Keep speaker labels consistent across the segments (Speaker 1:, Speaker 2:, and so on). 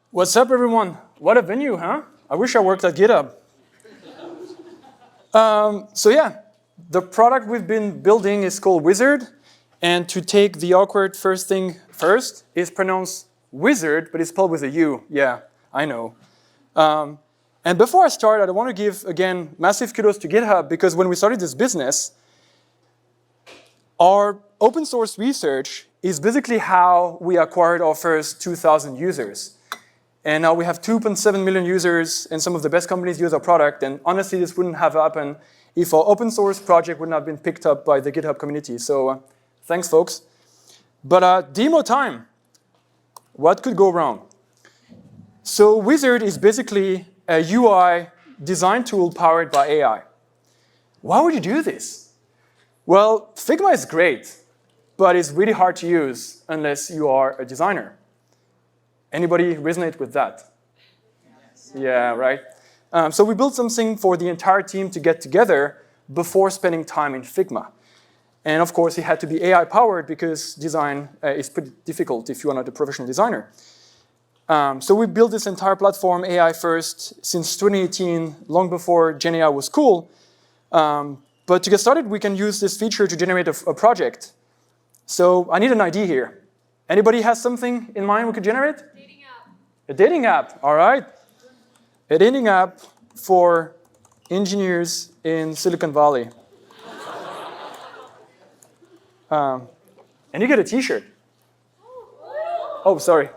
Speaker 1: What's up, everyone? What a venue, huh? I wish I worked at GitHub. So yeah, the product we've been building is called Uizard. And to take the awkward first thing first, is pronounced wizard, but it's spelled with a U. Yeah, I know. And before I start, I want to give, again, massive kudos to GitHub, because when we started this business, our open source research is basically how we acquired our first 2,000 users. And now we have 2.7 million users, and some of the best companies use our product. And honestly, this wouldn't have happened if our open source project would not have been picked up by the GitHub community. So thanks, folks. But demo time. What could go wrong? So Uizard is basically a UI design tool powered by AI. Why would you do this? Well, Figma is great, but it's really hard to use unless you are a designer. Anybody resonate with that? Yes. Yeah, right? So we built something for the entire team to get together before spending time in Figma. And of course, it had to be AI-powered because design is pretty difficult if you are not a professional designer. So we built this entire platform AI first since 2018, long before GenAI was cool. But to get started, we can use this feature to generate a project. So I need an idea here. Anybody has something in mind we could generate?
Speaker 2: Dating app.
Speaker 1: A dating app, all right. A dating app for engineers in Silicon Valley. And you get a t-shirt. Oh, sorry.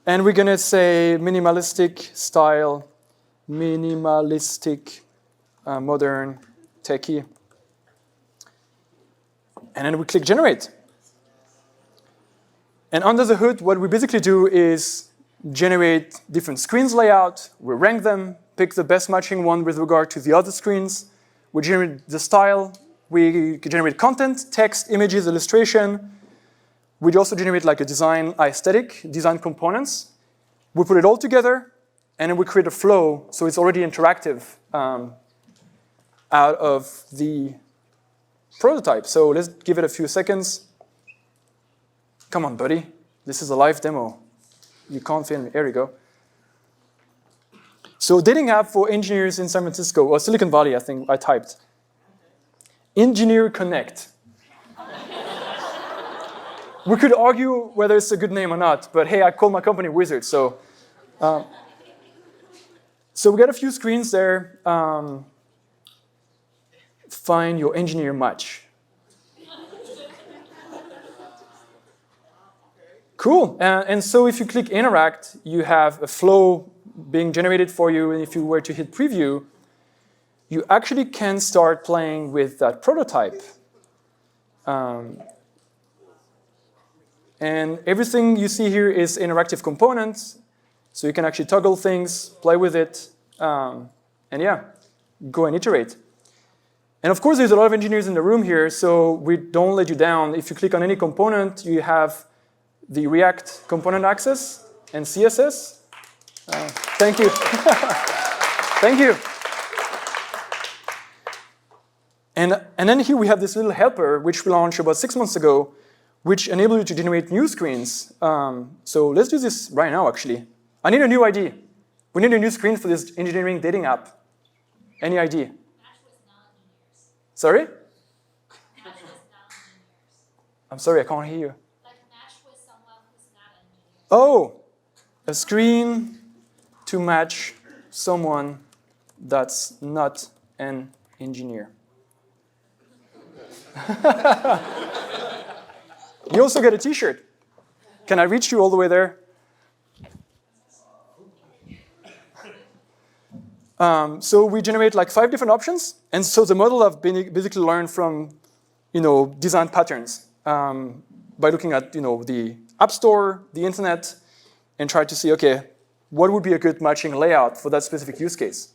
Speaker 1: And we're gonna say minimalistic style, minimalistic, modern, techie. And then we click generate. And under the hood, what we basically do is generate different screens layout. We rank them, pick the best matching one with regard to the other screens. We generate the style. We generate content, text, images, illustration. We also generate like a design aesthetic, design components. We put it all together, and then we create a flow, so it's already interactive out of the prototype. So let's give it a few seconds. Come on, buddy. This is a live demo. You can't film me. Here we go. So dating app for engineers in San Francisco, or Silicon Valley, I think I typed. Engineer Connect. We could argue whether it's a good name or not, but hey, I call my company Uizard, so. So we got a few screens there. Find your engineer match. Cool, and so if you click interact, you have a flow being generated for you, and if you were to hit preview, you actually can start playing with that prototype. And everything you see here is interactive components, so you can actually toggle things, play with it, and yeah, go and iterate. And of course, there's a lot of engineers in the room here, so we don't let you down. If you click on any component, you have the React component access and CSS. Thank you. Thank you. And then here we have this little helper, which we launched about 6 months ago, which enables you to generate new screens. So let's do this right now, actually. I need a new ID. We need a new screen for this engineering dating app. Any ID?
Speaker 2: Match with non-engineers.
Speaker 1: Sorry?
Speaker 2: Match with non-engineers.
Speaker 1: I'm sorry, I can't hear you.
Speaker 2: Like match with someone who's not an engineer.
Speaker 1: Oh, a screen to match someone that's not an engineer. You also get a t-shirt. Can I reach you all the way there? So we generate like 5 different options. And so the model have been basically learned from, design patterns by looking at, the App Store, the internet, and try to see, okay, what would be a good matching layout for that specific use case?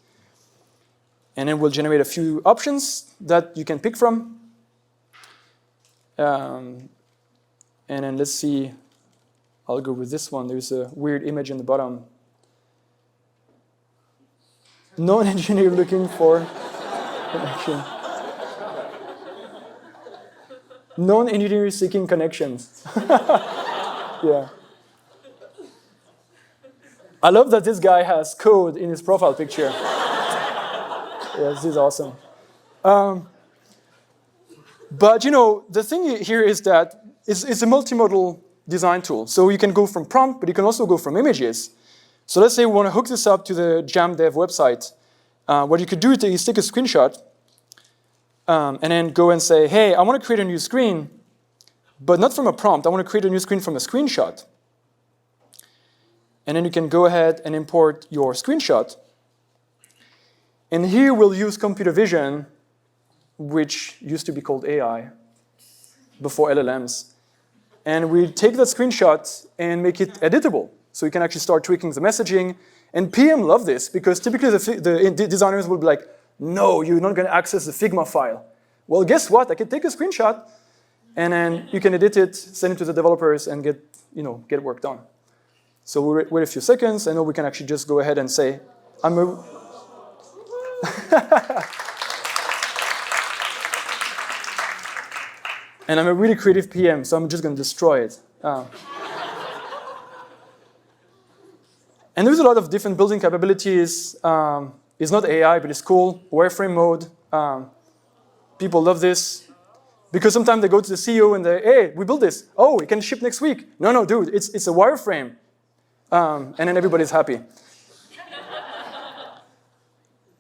Speaker 1: And then we'll generate a few options that you can pick from. And then let's see, I'll go with this one. There's a weird image in the bottom. Non-engineer looking for connection. Non-engineer seeking connections. Yeah. I love that this guy has code in his profile picture. Yeah, this is awesome. But you know, the thing here is that it's a multimodal design tool. So you can go from prompt, but you can also go from images. So let's say we want to hook this up to the Jam Dev website. What you could do is take a screenshot and then go and say, hey, I want to create a new screen, but not from a prompt. I want to create a new screen from a screenshot. And then you can go ahead and import your screenshot. And here we'll use computer vision, which used to be called AI before LLMs. And we take that screenshot and make it editable. So you can actually start tweaking the messaging. And PM love this, because typically the designers will be like, no, you're not going to access the Figma file. Well, guess what? I can take a screenshot, and then you can edit it, send it to the developers, and get work done. So we'll wait a few seconds, and then we can actually just go ahead and say, I'm a... And I'm a really creative PM, so I'm just going to destroy it. And there's a lot of different building capabilities. It's not AI, but it's cool. Wireframe mode. People love this. Because sometimes they go to the CEO and they, hey, we built this. Oh, it can ship next week. No, dude, it's a wireframe. And then everybody's happy.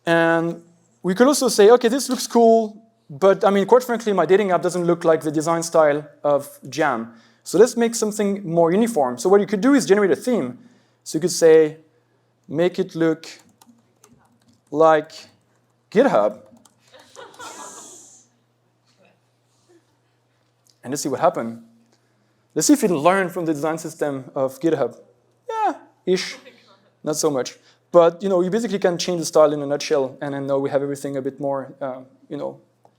Speaker 1: And we could also say, okay, this looks cool, but I mean, quite frankly, my dating app doesn't look like the design style of Jam. So let's make something more uniform. So what you could do is generate a theme. So you could say, make it look like GitHub. And let's see what happened. Let's see if it learned from the design system of GitHub. Yeah, ish, not so much. But you basically can change the style in a nutshell, and then now we have everything a bit more,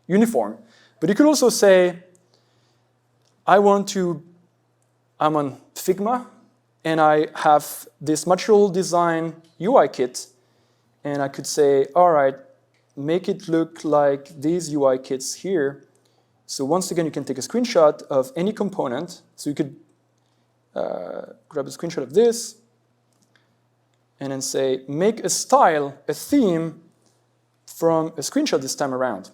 Speaker 1: uniform. But you could also say, I'm on Figma, and I have this material design UI kit, and I could say, all right, make it look like these UI kits here. So once again, you can take a screenshot of any component. So you could grab a screenshot of this, and then say, make a style, a theme, from a screenshot this time around.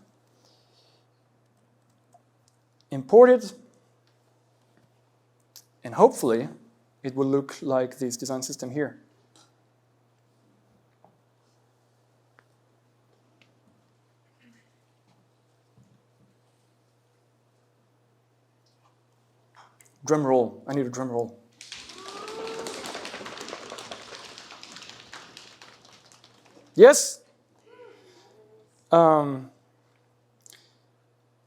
Speaker 1: Import it, and hopefully, it will look like this design system here. Drum roll. I need a drum roll. Yes?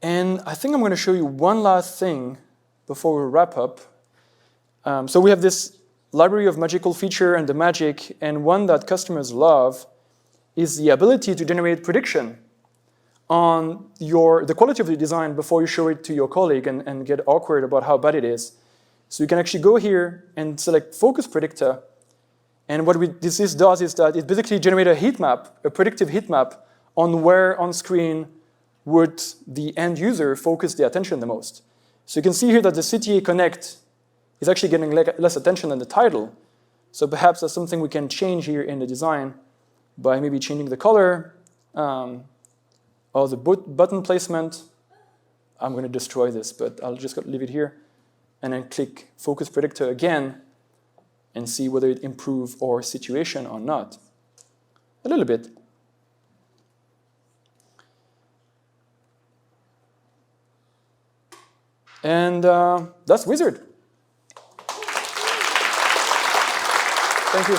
Speaker 1: And I think I'm going to show you one last thing before we wrap up. So we have this library of magical feature and the magic, and one that customers love is the ability to generate prediction on the quality of the design before you show it to your colleague and get awkward about how bad it is. So you can actually go here and select Focus Predictor. And what this does is that it basically generates a heat map, a predictive heat map, on where on screen would the end user focus the attention the most. So you can see here that the CTA Connect is actually getting less attention than the title. So perhaps that's something we can change here in the design by maybe changing the color or the button placement. I'm going to destroy this, but I'll just leave it here. And then click Focus Predictor again and see whether it improves our situation or not. A little bit. And that's Uizard. Thank you.